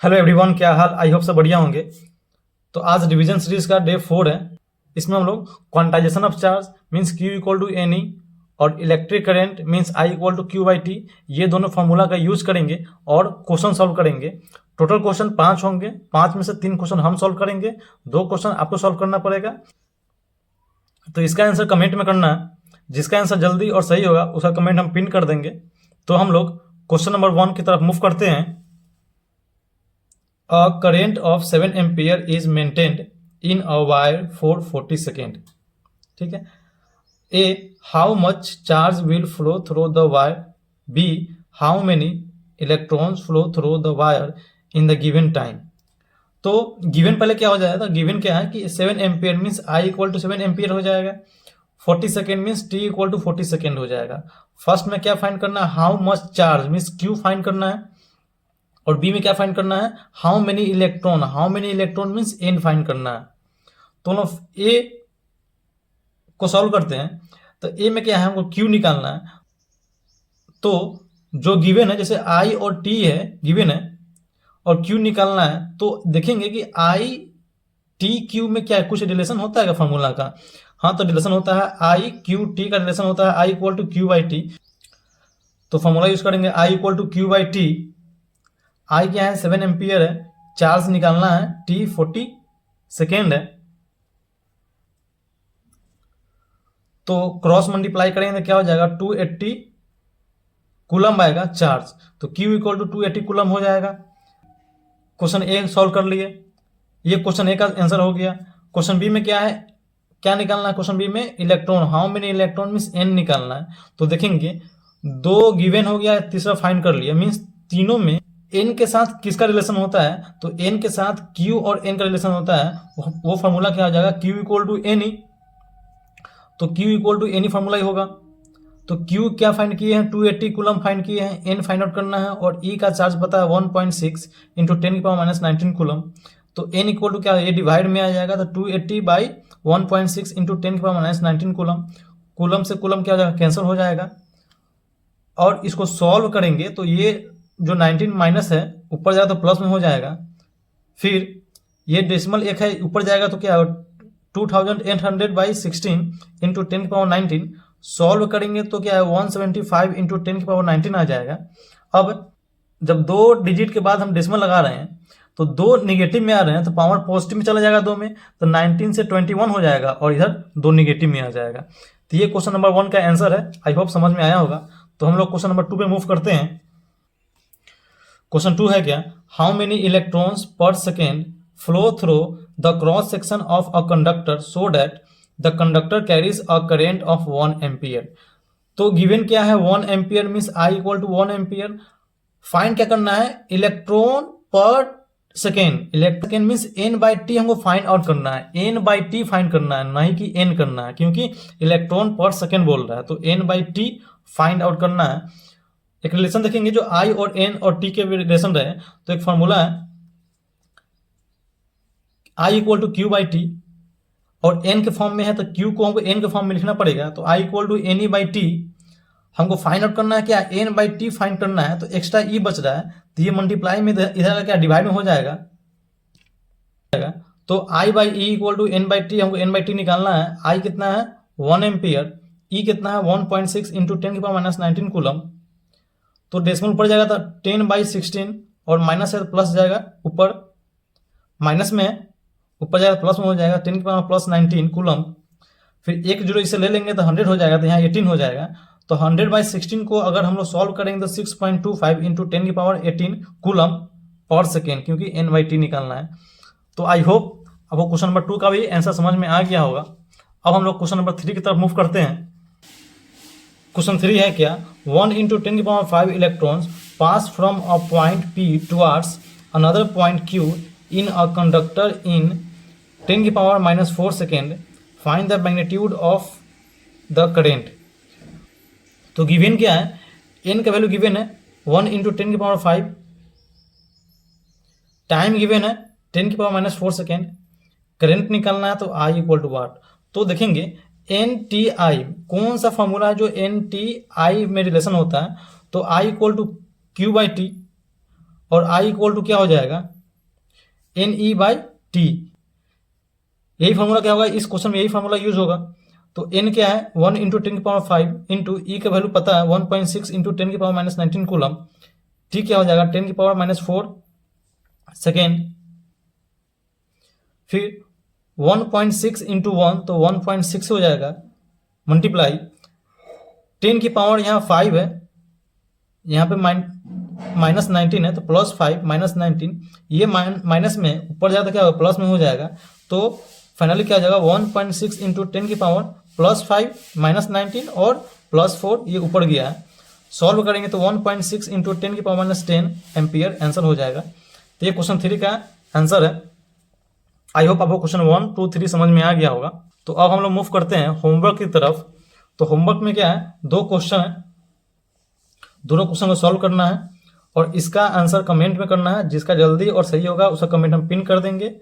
Hello everyone, क्या हाल। I hope सब बढ़िया होंगे। तो आज डिवीजन सीरीज का डे 4 है। इसमें हम लोग quantization of charge means Q equal to N E और electric current means I equal to Q by T, ये दोनों फार्मूला का यूज करेंगे और क्वेश्चन सॉल्व करेंगे। टोटल क्वेश्चन 5 होंगे। 5 में से 3 क्वेश्चन हम सॉल्व करेंगे, 2 क्वेश्चन आपको सॉल्व करना पड़ेगा। तो इसका आंसर कमेंट में करना है। जिसका आंसर जल्दी और सही होगा उसका कमेंट हम पिन कर देंगे। तो हम लोग क्वेश्चन नंबर 1 की तरफ मूव करते हैं। A current of 7 ampere is maintained in a wire for 40 seconds. ठीक है। A, how much charge will flow through the wire? B, how many electrons flow through the wire in the given time? तो given पहले क्या हो जाएगा, given क्या है कि 7 ampere means I equal to 7 ampere हो जाएगा। 40 second means T equal to 40 second हो जाएगा। फर्स्ट में क्या फाइंड करना है, how much charge means Q find करना है, और बी में क्या फाइंड करना है, how many electron means N find करना है। तो हम लोग ए को सॉल्व करते हैं। तो ए में क्या है, हमको क्यू निकालना है। तो जो गिवन है, जैसे आई और टी है गिवन है और क्यू निकालना है, तो देखेंगे कि आई टी क्यू में क्या कुछ रिलेशन होता है क्या फॉर्मूला का। हाँ, तो रिलेशन होता है, आई क्यू टी का रिलेशन होता है I equal to Q by T. तो फॉर्मूला यूज करेंगे I equal to Q by T. I क्या है, 7 एम्पियर है, चार्ज निकालना है, T 40 सेकेंड है। तो क्रॉस मल्टीप्लाई करेंगे तो क्या हो जाएगा, 280 कूलम आएगा चार्ज। तो Q इक्वल टू 280 कूलम हो जाएगा। क्वेश्चन ए सॉल्व कर लिए, ये क्वेश्चन ए का आंसर हो गया। क्वेश्चन बी में क्या है, क्या निकालना है, क्वेश्चन बी में electron, how many electron means N निकालना है। तो देखेंगे 2 गिवन हो गया, तीसरा फाइंड कर लिया, मीन्स तीनों में एन के साथ किसका रिलेशन होता है, तो एन के साथ क्यू और एन का रिलेशन होता है। वो फार्मूला क्या हो जाएगा, Q equal to N E. तो Q equal to N E formula ही होगा। तो क्यू क्या फाइंड किए हैं, 280 कूलम फाइंड किए हैं, एन फाइंड आउट करना है, और ई का चार्ज पता है 1.6 इंटू 10 की पावर माइनस 19 कूलम। तो एन इक्वल टू क्या, ये डिवाइड में आ जाएगा, तो 280 बाई 1.6 इंटू 10 की पावर माइनस 19 कूलम। कूलम से कूलम क्या हो जाएगा, कैंसिल हो जाएगा। और इसको सॉल्व करेंगे तो ये जो 19 माइनस है ऊपर जाएगा तो प्लस में हो जाएगा। फिर ये डेसिमल एक है ऊपर जाएगा तो क्या 2800 बाई 16 इंटू 10 की पावर 19। सॉल्व करेंगे तो क्या है 175 इंटू 10 की पावर 19 आ जाएगा। अब जब 2 डिजिट के बाद हम डेसिमल लगा रहे हैं तो 2 निगेटिव में आ रहे हैं, तो पावर पॉजिटिव में चला जाएगा 2 में, तो 19 से 21 हो जाएगा और इधर 2 निगेटिव में आ जाएगा। तो ये क्वेश्चन नंबर 1 का आंसर है। आई होप समझ में आया होगा। तो हम लोग क्वेश्चन नंबर 2 पे मूव करते हैं। क्वेश्चन 2 है क्या, how many electrons per second flow through the cross section of a conductor so that the conductor carries a current of 1 ampere. तो गिवन क्या है, 1 ampere means I equal to 1 ampere. Find क्या करना है, electron per second. Electron means N by T हमको find out करना है, N by T find करना है, नहीं कि एन करना है, क्योंकि इलेक्ट्रॉन पर सेकेंड बोल रहा है। तो N by T find out करना है। एक रिलेशन देखेंगे जो आई और एन और टी के रिलेशन रहे, तो एक फॉर्मूला है I equal to Q by T, और एन के फॉर्म में है तो क्यू को हमको एन के फॉर्म में लिखना पड़ेगा। तो I equal to N E by T हमको फाइंड आउट करना है, क्या एन बाई टी फाइंड करना है। तो एक्स्ट्रा ई बच रहा है, तो ये मल्टीप्लाई में इधर का क्या डिवाइड में हो जाएगा। तो I by E equal to N by T, हमको एन बाई टी निकालना है। आई कितना है 1 एम्पियर, ई कितना है 1.6 इंटू 10 की पावर माइनस 19 कूलम। तो डेसिमल ऊपर जाएगा तो 10 बाई 16, और माइनस है तो प्लस जाएगा, ऊपर माइनस में है, ऊपर जाएगा प्लस में हो जाएगा, 10 की पावर प्लस 19 कूलम। फिर एक जीरो इसे ले लेंगे तो 100 हो जाएगा, तो यहाँ 18 हो जाएगा। तो 100 बाई 16 को अगर हम लोग सॉल्व करेंगे तो 6.25 इंटू 10 की पावर 18 कूलम पर सेकेंड, क्योंकि एन बाई टी निकालना है। तो आई होप आपको क्वेश्चन नंबर 2 का भी आंसर समझ में आ गया होगा। अब हम लोग क्वेश्चन नंबर 3 की तरफ मूव करते हैं। क्वेश्चन 3 है क्या, 1 इंटू 10 की power 5 electrons pass from a point P towards another point Q in a conductor in 10 की power minus 4 second, find the magnitude of the current. तो गिवन क्या है, n का वैल्यू गिवन है 1 इंटू 10 की पावर 5, टाइम गिवन है 10 की power minus 4 second, current निकालना है, तो I इक्वल टू वाट। तो देखेंगे एन टी आई कौन सा फॉर्मूला है जो एन टी आई में रिलेशन होता है। तो I equal to Q by T, और आई इक्वल टू क्या हो जाएगा, NE/T। यही फॉर्मूला क्या होगा, इस क्वेश्चन में यही फॉर्मूला यूज होगा। तो n क्या है 1 इंटू 10⁵ इंटू ई का वैल्यू पता है 1.6 इंटू 10⁻⁻19 कूलम। t क्या हो जाएगा 10⁻⁻4 सेकेंड। फिर 1.6 इंटू 1 तो 1.6 हो जाएगा, मल्टीप्लाई 10 की पावर यहाँ 5 है, यहाँ पे -19 है तो +5 -19, ये माइनस में ऊपर जाएगा तो क्या होगा प्लस में हो जाएगा। तो फाइनली क्या हो जाएगा 1.6 इंटू 10 की पावर +5 -19 और +4 ये ऊपर गया है। सॉल्व करेंगे तो 1.6 इंटू 10 की पावर -10 एम्पियर आंसर हो जाएगा। तो ये क्वेश्चन 3 का आंसर है। आई होप आपको क्वेश्चन 1, 2, 3 समझ में आ गया होगा। तो अब हम लोग मूव करते हैं होमवर्क की तरफ। तो होमवर्क में क्या है 2 क्वेश्चन है, दोनों क्वेश्चन को सॉल्व करना है और इसका आंसर कमेंट में करना है। जिसका जल्दी और सही होगा उसका कमेंट हम पिन कर देंगे।